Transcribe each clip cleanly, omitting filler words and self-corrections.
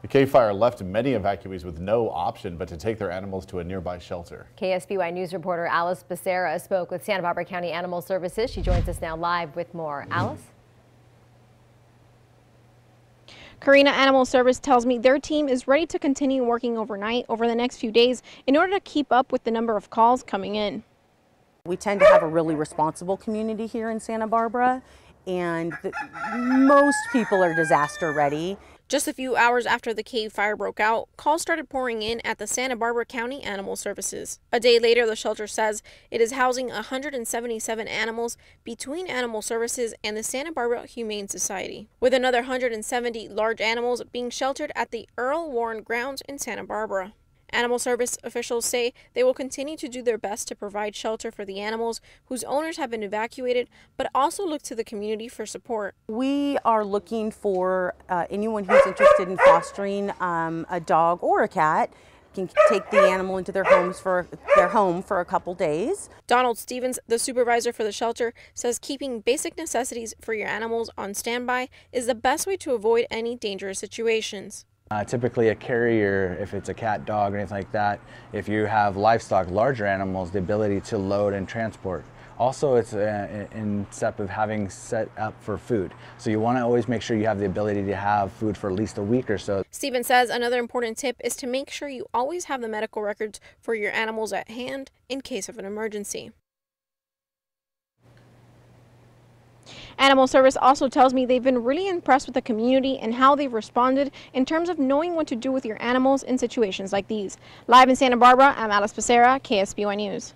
The Cave Fire left many evacuees with no option but to take their animals to a nearby shelter. KSBY News reporter Alice Becerra spoke with Santa Barbara County Animal Services. She joins us now live with more. Alice? Karina, Animal Service tells me their team is ready to continue working overnight over the next few days in order to keep up with the number of calls coming in. We tend to have a really responsible community here in Santa Barbara, and most people are disaster ready. Just a few hours after the Cave Fire broke out, calls started pouring in at the Santa Barbara County Animal Services. A day later, the shelter says it is housing 177 animals between Animal Services and the Santa Barbara Humane Society, with another 170 large animals being sheltered at the Earl Warren grounds in Santa Barbara. Animal Service officials say they will continue to do their best to provide shelter for the animals whose owners have been evacuated, but also look to the community for support. We are looking for anyone who's interested in fostering a dog or a cat can take the animal into their home for a couple days. Donald Stevens, the supervisor for the shelter, says keeping basic necessities for your animals on standby is the best way to avoid any dangerous situations. Typically a carrier, if it's a cat, dog, or anything like that, if you have livestock, larger animals, the ability to load and transport. Also, it's in step of having set up for food. So you want to always make sure you have the ability to have food for at least a week or so. Stevens says another important tip is to make sure you always have the medical records for your animals at hand in case of an emergency. Animal Service also tells me they've been really impressed with the community and how they've responded in terms of knowing what to do with your animals in situations like these. Live in Santa Barbara, I'm Alice Becerra, KSBY News.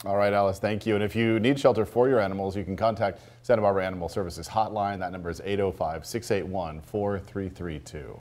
All right, Alice, thank you. And if you need shelter for your animals, you can contact Santa Barbara Animal Services hotline. That number is 805-681-4332.